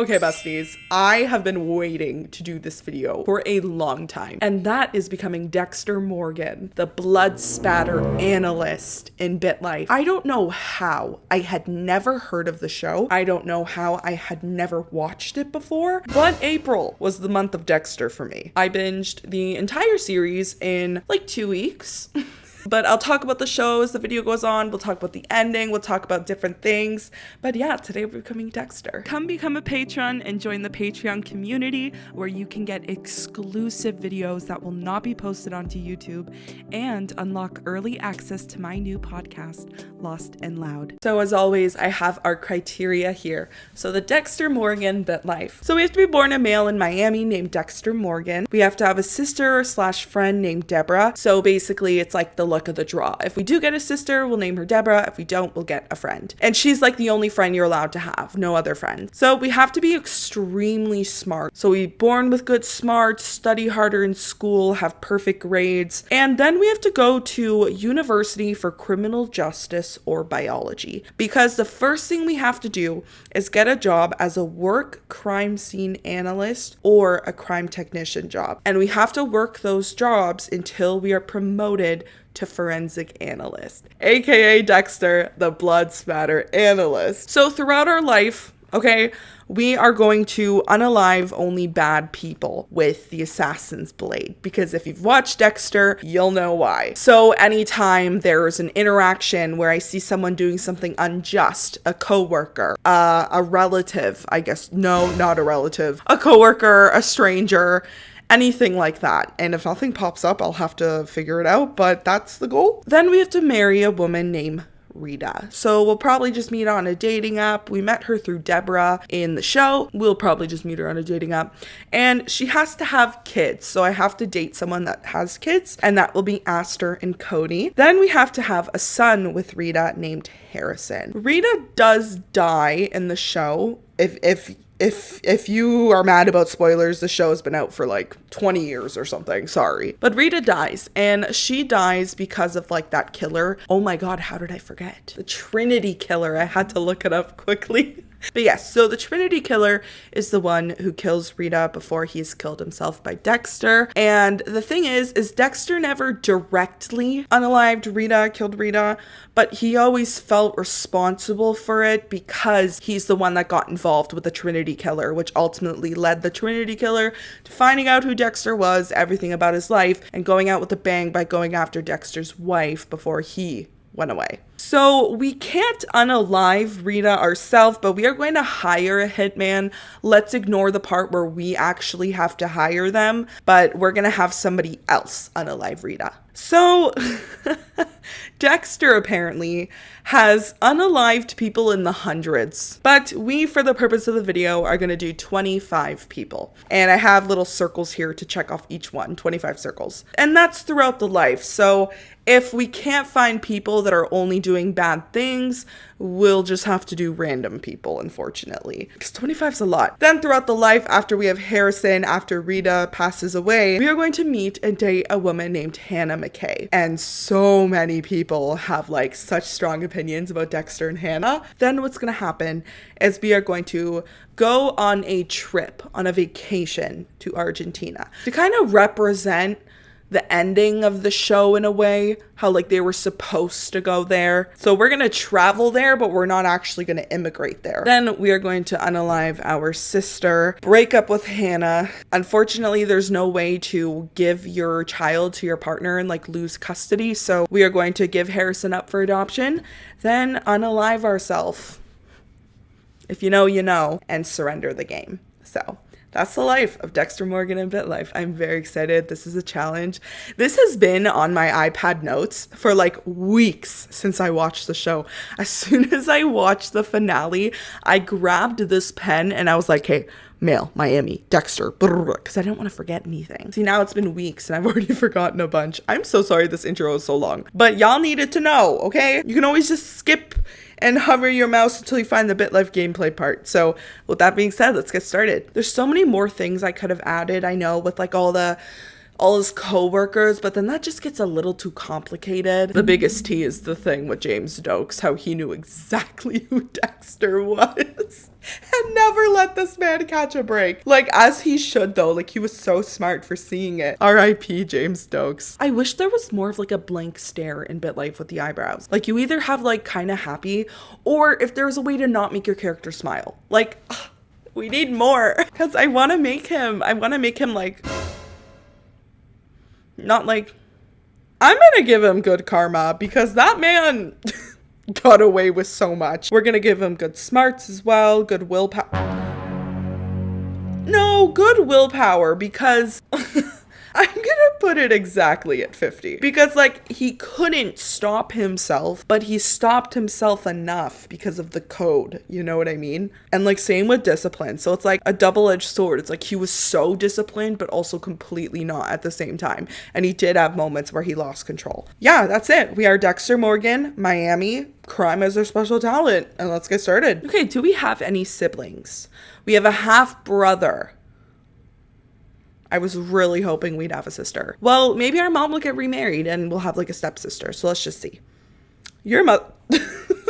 Okay, besties, I have been waiting to do this video for a long time, and that is becoming Dexter Morgan, the blood spatter analyst in Bitlife. I don't know how I had never heard of the show. I don't know how I had never watched it before, but April was the month of Dexter for me. I binged the entire series in like 2 weeks. But I'll talk about the show as the video goes on. We'll talk about the ending. We'll talk about different things. But yeah, today we're becoming Dexter. Come become a patron and join the Patreon community where you can get exclusive videos that will not be posted onto YouTube and unlock early access to my new podcast, Lost and Loud. So as always, I have our criteria here. So the Dexter Morgan Bitlife. So we have to be born a male in Miami named Dexter Morgan. We have to have a sister / friend named Deborah. So basically it's like the luck of the draw. If we do get a sister, we'll name her Deborah. If we don't, we'll get a friend. And she's like the only friend you're allowed to have, no other friends. So we have to be extremely smart. So we born with good smarts, study harder in school, have perfect grades, and then we have to go to university for criminal justice or biology. Because the first thing we have to do is get a job as a work crime scene analyst or a crime technician job. And we have to work those jobs until we are promoted to forensic analyst, aka Dexter, the blood spatter analyst. So throughout our life, okay, we are going to unalive only bad people with the assassin's blade, because if you've watched Dexter, you'll know why. So anytime there's an interaction where I see someone doing something unjust, a coworker, a relative, I guess, no, not a relative, a coworker, a stranger, anything like that. And if nothing pops up, I'll have to figure it out, but that's the goal. Then we have to marry a woman named Rita. So we'll probably just meet on a dating app. We met her through Deborah in the show. We'll probably just meet her on a dating app. And she has to have kids. So I have to date someone that has kids, and that will be Aster and Cody. Then we have to have a son with Rita named Harrison. Rita does die in the show. If you are mad about spoilers, the show has been out for like 20 years or something, sorry. But Rita dies, and she dies because of like that killer. Oh my God, how did I forget? The Trinity killer. I had to look it up quickly. But yes, so the Trinity killer is the one who kills Rita before he's killed himself by Dexter. And the thing is Dexter never directly unalived Rita, killed Rita, but he always felt responsible for it because he's the one that got involved with the Trinity killer, which ultimately led the Trinity killer to finding out who Dexter was, everything about his life, and going out with a bang by going after Dexter's wife before he went away. So we can't unalive Rita ourselves, but we are going to hire a hitman. Let's ignore the part where we actually have to hire them, but we're going to have somebody else unalive Rita. So Dexter apparently has unalived people in the hundreds, but we, for the purpose of the video, are going to do 25 people. And I have little circles here to check off each one, 25 circles. And that's throughout the life. So if we can't find people that are only doing bad things, we'll just have to do random people, unfortunately, because 25 is a lot. Then throughout the life, after we have Harrison, after Rita passes away, we are going to meet and date a woman named Hannah McKay. And so many people have like such strong opinions about Dexter and Hannah. Then what's going to happen is we are going to go on a trip, on a vacation to Argentina to kind of represent the ending of the show in a way, how like they were supposed to go there. So we're going to travel there, but we're not actually going to immigrate there. Then we are going to unalive our sister, break up with Hannah. Unfortunately, there's no way to give your child to your partner and like lose custody. So we are going to give Harrison up for adoption, then unalive ourselves. If you know, you know, and surrender the game. So that's the life of Dexter Morgan and Bitlife. I'm very excited. This is a challenge. This has been on my iPad notes for like weeks since I watched the show. As soon as I watched the finale, I grabbed this pen and I was like, hey, male, Miami, Dexter, because I didn't want to forget anything. See, now it's been weeks and I've already forgotten a bunch. I'm so sorry this intro is so long, but y'all needed to know, okay? You can always just skip and hover your mouse until you find the Bitlife gameplay part. So with that being said, let's get started. There's so many more things I could have added, I know, with like all the all his co-workers, but then that just gets a little too complicated. The biggest tea is the thing with James Stokes, how he knew exactly who Dexter was and never let this man catch a break. Like, as he should though, like he was so smart for seeing it. R.I.P. James Stokes. I wish there was more of like a blank stare in Bitlife with the eyebrows. Like you either have like kind of happy, or if there's a way to not make your character smile. Like, we need more, because I want to make him like, not like, I'm gonna give him good karma, because that man got away with so much. We're gonna give him good smarts as well, good willpower. No, good willpower, because I'm gonna put it exactly at 50, because like he couldn't stop himself, but he stopped himself enough because of the code, you know what I mean? And like same with discipline. So it's like a double-edged sword. It's like he was so disciplined but also completely not at the same time, and he did have moments where he lost control. Yeah, that's it. We are Dexter Morgan, Miami, crime as our special talent, and let's get started. Okay, do we have any siblings? We have a half brother. I was really hoping we'd have a sister. Well, maybe our mom will get remarried and we'll have like a stepsister. So let's just see. Your mother,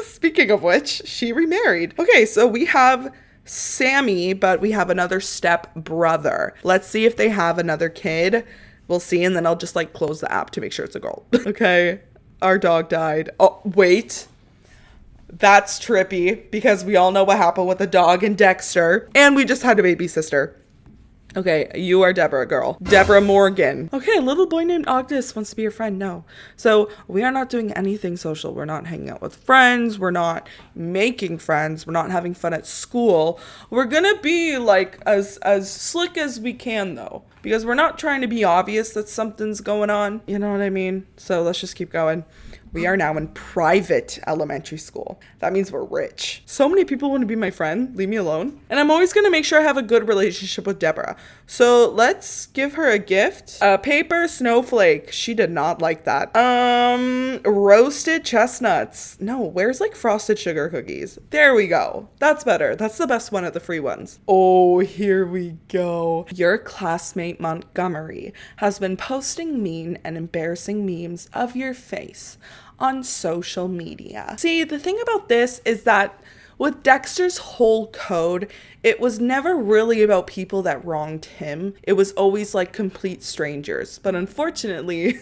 speaking of which, she remarried. Okay, so we have Sammy, but we have another step brother. Let's see if they have another kid. We'll see, and then I'll just like close the app to make sure it's a girl. Okay, our dog died. Oh, wait. That's trippy, because we all know what happened with the dog and Dexter. And we just had a baby sister. Okay, you are Deborah, girl. Deborah Morgan. Okay, a little boy named August wants to be your friend. No. So we are not doing anything social. We're not hanging out with friends. We're not making friends. We're not having fun at school. We're gonna be like as slick as we can though, because we're not trying to be obvious that something's going on. You know what I mean? So let's just keep going. We are now in private elementary school. That means we're rich. So many people want to be my friend. Leave me alone. And I'm always going to make sure I have a good relationship with Deborah. So let's give her a gift. A paper snowflake. She did not like that. Roasted chestnuts. No, where's like frosted sugar cookies? There we go. That's better. That's the best one of the free ones. Oh, here we go. Your classmate Montgomery has been posting mean and embarrassing memes of your face on social media. See, the thing about this is that with Dexter's whole code, it was never really about people that wronged him. It was always like complete strangers. But unfortunately,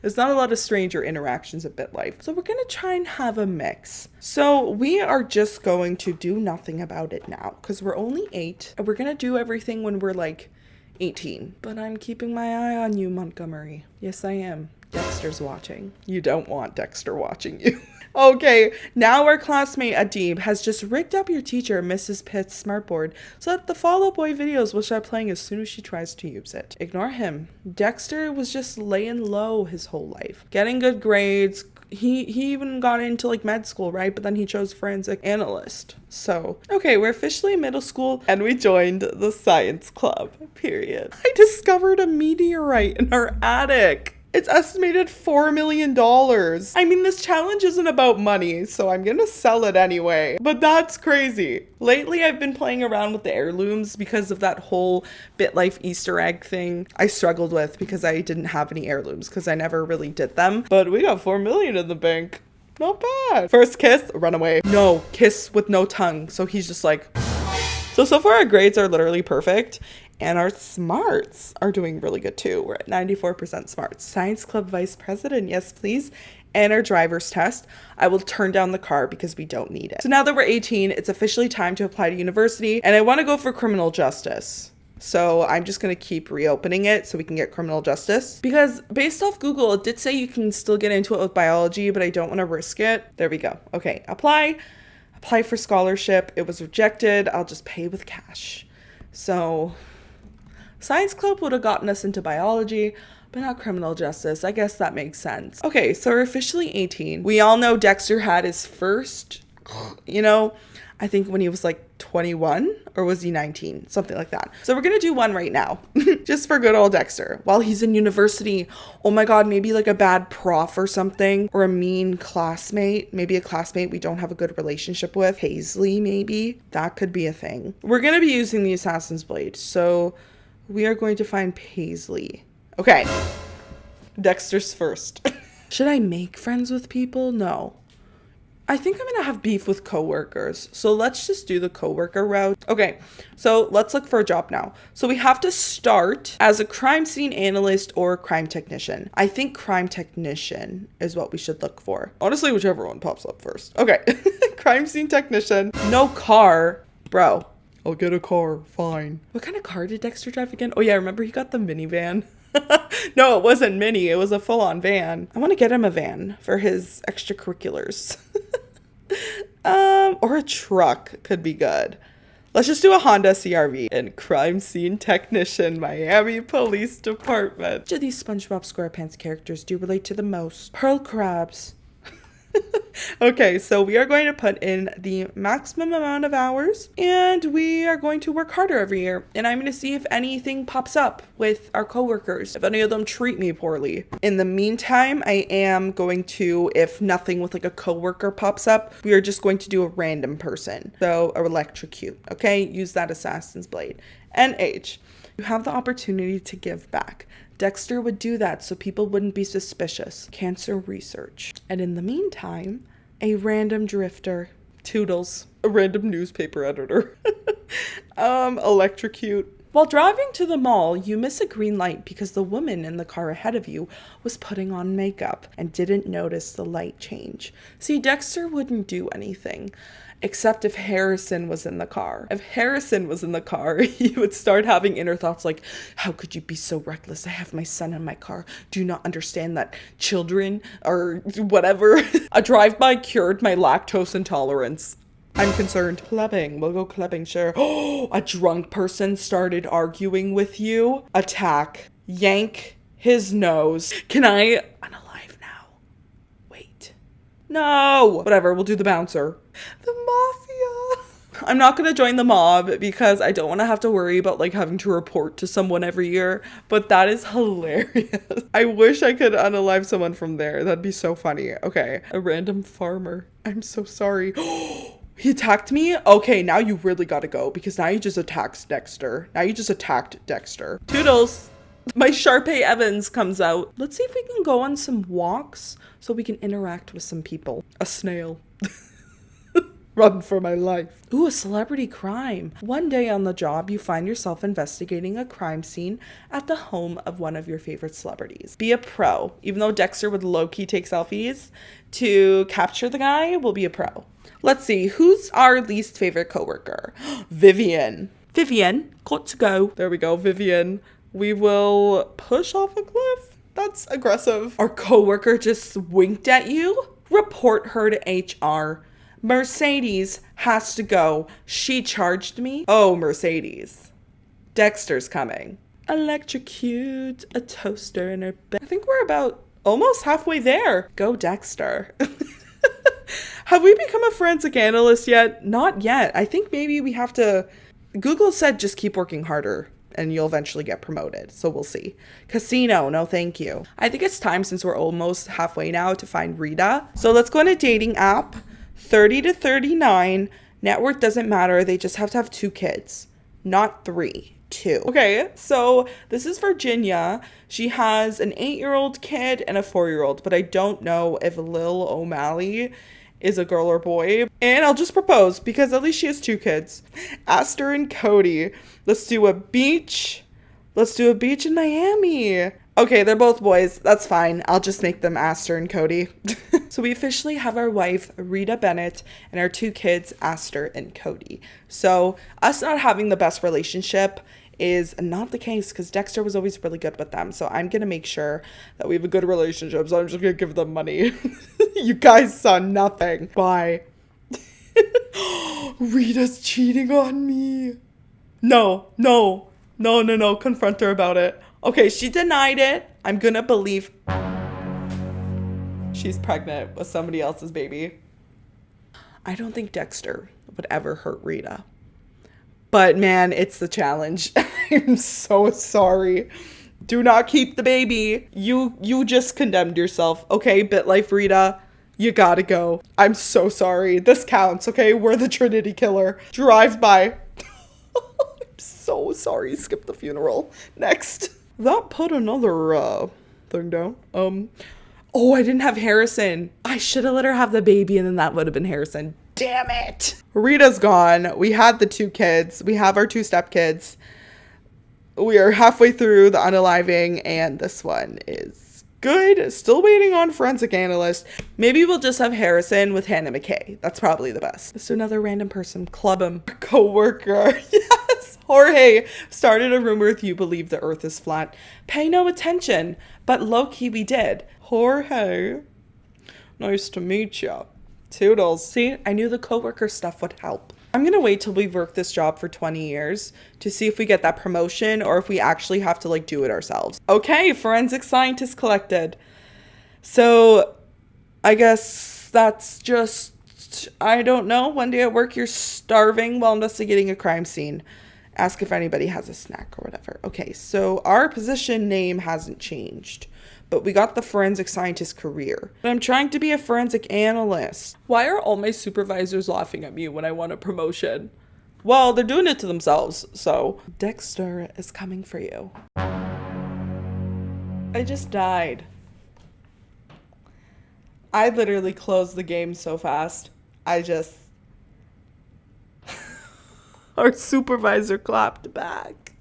there's not a lot of stranger interactions at Bitlife. So we're gonna try and have a mix. So we are just going to do nothing about it now, because we're only 8 and we're gonna do everything when we're like 18. But I'm keeping my eye on you, Montgomery. Yes, I am. Dexter's watching. You don't want Dexter watching you. Okay, now our classmate Adib has just rigged up your teacher, Mrs. Pitt's smartboard, so that the Fall Out Boy videos will start playing as soon as she tries to use it. Ignore him. Dexter was just laying low his whole life, getting good grades. He even got into like med school, right? But then he chose forensic analyst. So, okay, we're officially in middle school and we joined the science club, period. I discovered a meteorite in our attic. It's estimated $4 million. I mean, this challenge isn't about money, so I'm gonna sell it anyway. But that's crazy. Lately, I've been playing around with the heirlooms because of that whole Bitlife Easter egg thing I struggled with, because I didn't have any heirlooms because I never really did them. But we got 4 million in the bank. Not bad. First kiss, run away. No, kiss with no tongue. So he's just like... So far our grades are literally perfect. And our smarts are doing really good too. We're at 94% smarts. Science club vice president, yes please. And our driver's test. I will turn down the car because we don't need it. So now that we're 18, it's officially time to apply to university. And I want to go for criminal justice. So I'm just going to keep reopening it so we can get criminal justice. Because based off Google, it did say you can still get into it with biology, but I don't want to risk it. There we go. Okay, apply for scholarship. It was rejected. I'll just pay with cash. So... Science club would have gotten us into biology, but not criminal justice. I guess that makes sense. Okay, so we're officially 18. We all know Dexter had his first, I think when he was like 21, or was he 19? Something like that. So we're gonna do one right now, just for good old Dexter. While he's in university, oh my God, maybe like a bad prof or something, or a mean classmate. Maybe a classmate we don't have a good relationship with. Paisley, maybe. That could be a thing. We're gonna be using the Assassin's Blade, so... we are going to find Paisley. Okay. Dexter's first. Should I make friends with people? No. I think I'm gonna have beef with coworkers. So let's just do the coworker route. Okay, so let's look for a job now. So we have to start as a crime scene analyst or a crime technician. I think crime technician is what we should look for. Honestly, whichever one pops up first. Okay, crime scene technician. No car, bro. I'll get a car, fine. What kind of car did Dexter drive again? Oh yeah, remember he got the minivan? No, it wasn't mini. It was a full-on van. I want to get him a van for his extracurriculars. Or a truck could be good. Let's just do a Honda CRV. And crime scene technician, Miami Police Department. Which of these SpongeBob SquarePants characters do you relate to the most? Pearl crabs. Okay, so we are going to put in the maximum amount of hours and we are going to work harder every year. And I'm going to see if anything pops up with our coworkers, if any of them treat me poorly. In the meantime, I am going to, if nothing with like a coworker pops up, we are just going to do a random person. So electrocute, okay? Use that assassin's blade. And age. You have the opportunity to give back. Dexter would do that so people wouldn't be suspicious. Cancer research. And in the meantime, a random drifter. Toodles. A random newspaper editor. Electrocute. While driving to the mall, you miss a green light because the woman in the car ahead of you was putting on makeup and didn't notice the light change. See, Dexter wouldn't do anything. Except if Harrison was in the car. If Harrison was in the car, he would start having inner thoughts like, how could you be so reckless? I have my son in my car. Do you not understand that children or whatever? A drive-by cured my lactose intolerance. I'm concerned. Clubbing. We'll go clubbing, sure. Oh, a drunk person started arguing with you. Attack. Yank his nose. Can I unalive now? Wait. No. Whatever, we'll do the bouncer. The mafia. I'm not going to join the mob because I don't want to have to worry about like having to report to someone every year, but that is hilarious. I wish I could unalive someone from there. That'd be so funny. Okay, a random farmer. I'm so sorry. He attacked me? Okay, now you really gotta go because now you just attacked Dexter. Toodles. My Sharpay Evans comes out. Let's see if we can go on some walks so we can interact with some people. A snail. Run for my life. Ooh, a celebrity crime. One day on the job, you find yourself investigating a crime scene at the home of one of your favorite celebrities. Be a pro. Even though Dexter would low-key take selfies, to capture the guy, we'll be a pro. Let's see, who's our least favorite coworker? Vivian. Vivian, got to go. There we go, Vivian. We will push off a cliff. That's aggressive. Our coworker just winked at you. Report her to HR. Mercedes has to go. She charged me. Oh, Mercedes. Dexter's coming. Electrocute a toaster in her bed. I think we're about almost halfway there. Go, Dexter. Have we become a forensic analyst yet? Not yet. I think maybe we have to... Google said just keep working harder and you'll eventually get promoted. So we'll see. Casino, no thank you. I think it's time, since we're almost halfway now, to find Rita. So let's go on a dating app. 30 to 39. Net worth doesn't matter. They just have to have 2 kids. Not 3. 2. Okay, so this is Virginia. She has an 8-year-old kid and a 4-year-old, but I don't know if Lil O'Malley is a girl or boy. And I'll just propose because at least she has 2 kids. Aster and Cody. Let's do a beach. Let's do a beach in Miami. Okay, they're both boys. That's fine. I'll just make them Aster and Cody. So we officially have our wife, Rita Bennett, and our 2 kids, Aster and Cody. So us not having the best relationship is not the case because Dexter was always really good with them. So I'm going to make sure that we have a good relationship. So I'm just going to give them money. You guys saw nothing. Bye. Rita's cheating on me. No. Confront her about it. Okay, she denied it. I'm going to believe she's pregnant with somebody else's baby. I don't think Dexter would ever hurt Rita. But man, it's the challenge. I'm so sorry. Do not keep the baby. You just condemned yourself. Okay, Bitlife Rita, you gotta go. I'm so sorry. This counts, okay? We're the Trinity killer. Drive by. I'm so sorry. Skip the funeral. Next. That put another thing down. Oh, I didn't have Harrison. I should have let her have the baby and then that would have been Harrison. Damn it. Rita's gone. We had the 2 kids. We have our 2 stepkids. We are halfway through the unaliving and this one is good. Still waiting on forensic analyst. Maybe we'll just have Harrison with Hannah McKay. That's probably the best. Let's do another random person. Club him. Co-worker. Yes. Jorge started a rumor with you believe the earth is flat. Pay no attention, but low-key we did. Jorge, nice to meet you. Toodles. See, I knew the coworker stuff would help. I'm gonna wait till we've worked this job for 20 years to see if we get that promotion or if we actually have to like do it ourselves. Okay, forensic scientist collected. So I guess that's just, I don't know. One day at work, you're starving while investigating a crime scene. Ask if anybody has a snack or whatever. Okay, so our position name hasn't changed, but we got the forensic scientist career. But I'm trying to be a forensic analyst. Why are all my supervisors laughing at me when I want a promotion? Well, they're doing it to themselves, so. Dexter is coming for you. I just died. I literally closed the game so fast. Our supervisor clapped back.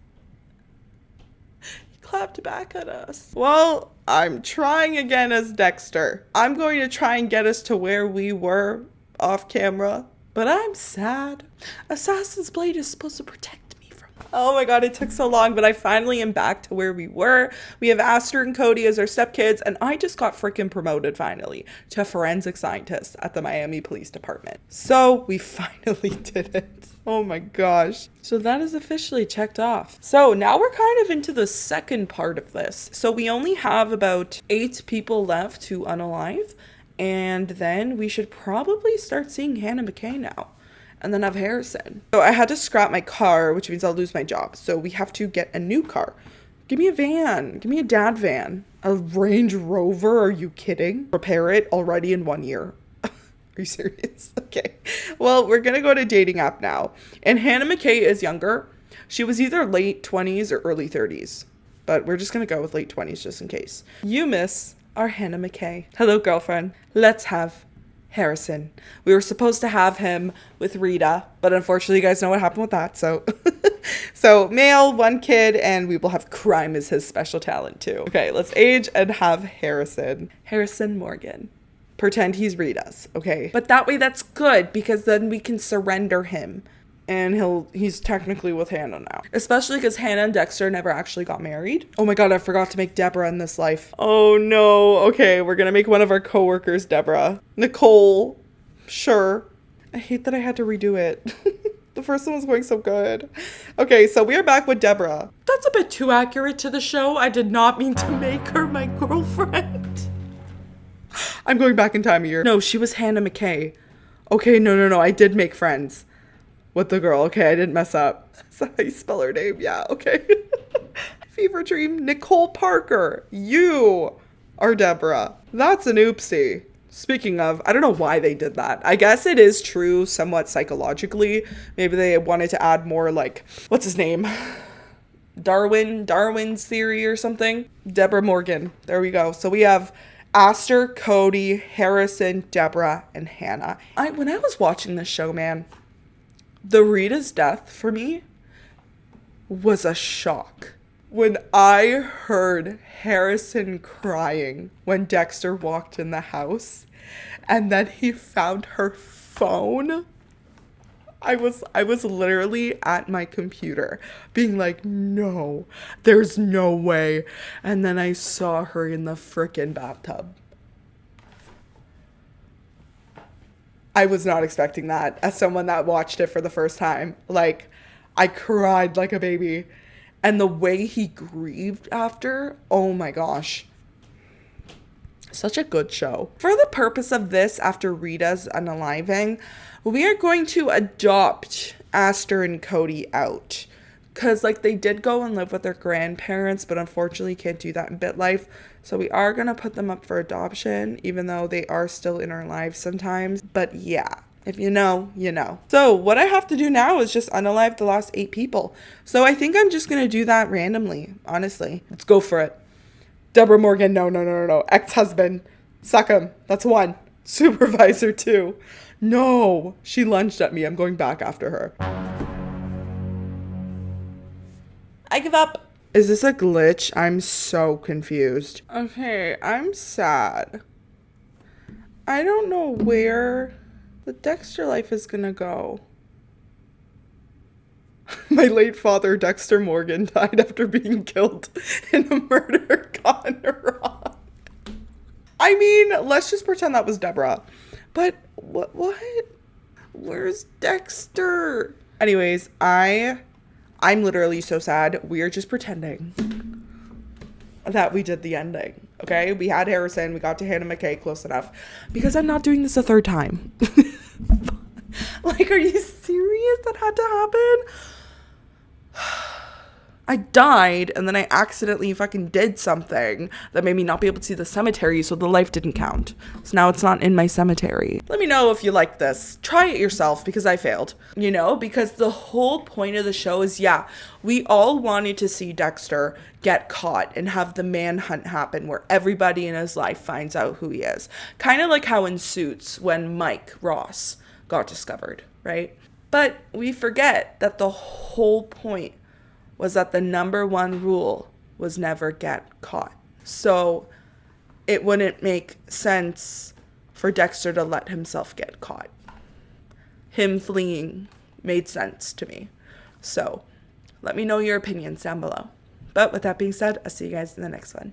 He clapped back at us. Well, I'm trying again as Dexter. I'm going to try and get us to where we were off camera, but I'm sad. Assassin's Blade is supposed to protect me from. Oh my god, it took so long, but I finally am back to where we were. We have Aster and Cody as our stepkids, and I just got freaking promoted finally to forensic scientist at the Miami Police Department. So we finally did it. Oh my gosh. So that is officially checked off. So now we're kind of into the second part of this. So we only have about 8 people left to unalive. And then we should probably start seeing Hannah McKay now. And then have Harrison. So I had to scrap my car, which means I'll lose my job. So we have to get a new car. Give me a van. Give me a dad van. A Range Rover? Are you kidding? Repair it already in 1 year. Are you serious? Okay. Well, we're going to go to dating app now. And Hannah McKay is younger. She was either late 20s or early 30s. But we're just going to go with late 20s just in case. You miss our Hannah McKay. Hello, girlfriend. Let's have Harrison. We were supposed to have him with Rita. But unfortunately, you guys know what happened with that. So, so male, 1 kid, and we will have crime as his special talent too. Okay, let's age and have Harrison. Harrison Morgan. Pretend he's Rita's, okay? But that way that's good because then we can surrender him and he's technically with Hannah now. Especially because Hannah and Dexter never actually got married. Oh my god, I forgot to make Deborah in this life. Oh no. Okay, we're gonna make one of our coworkers Deborah. Nicole. Sure. I hate that I had to redo it. The first one was going so good. Okay, so we are back with Deborah. That's a bit too accurate to the show. I did not mean to make her my girlfriend. I'm going back in time a year. No, she was Hannah McKay. Okay, no. I did make friends with the girl. Okay, I didn't mess up. That's how you spell her name. Yeah, okay. Fever Dream. Nicole Parker. You are Deborah. That's an oopsie. Speaking of, I don't know why they did that. I guess it is true somewhat psychologically. Maybe they wanted to add more like, what's his name? Darwin's theory or something. Deborah Morgan. There we go. So we have Aster, Cody, Harrison, Deborah, and Hannah. When I was watching this show, man, the Rita's death for me was a shock. When I heard Harrison crying when Dexter walked in the house and then he found her phone, I was literally at my computer being like, no, there's no way. And then I saw her in the frickin' bathtub. I was not expecting that as someone that watched it for the first time. Like, I cried like a baby. And the way he grieved after, oh my gosh. Such a good show. For the purpose of this, after Rita's unaliving, we are going to adopt Aster and Cody out. Because, like, they did go and live with their grandparents, but unfortunately can't do that in Bitlife. So we are going to put them up for adoption, even though they are still in our lives sometimes. But yeah, If you know, you know. So what I have to do now is just unalive the last 8 people. So I think I'm just going to do that randomly, honestly. Let's go for it. Deborah Morgan, no. Ex-husband, suck him. That's 1. Supervisor, 2. No, she lunged at me. I'm going back after her. I give up. Is this a glitch? I'm so confused. Okay, I'm sad. I don't know where the Dexter life is gonna go. My late father, Dexter Morgan, died after being killed in a murder gone wrong. I mean, let's just pretend that was Deborah. But what? Where's Dexter? Anyways, I'm literally so sad. We're just pretending that we did the ending. Okay, we had Harrison, we got to Hannah McKay close enough, because I'm not doing this a 3rd time. Like, are you serious? That had to happen? I died, and then I accidentally fucking did something that made me not be able to see the cemetery, so the life didn't count. So now it's not in my cemetery. Let me know if you like this. Try it yourself, because I failed. You know, because the whole point of the show is, yeah, we all wanted to see Dexter get caught and have the manhunt happen where everybody in his life finds out who he is. Kind of like how in Suits when Mike Ross got discovered, right? But we forget that the whole point was that the #1 rule was never get caught. So it wouldn't make sense for Dexter to let himself get caught. Him fleeing made sense to me. So let me know your opinions down below. But with that being said, I'll see you guys in the next one.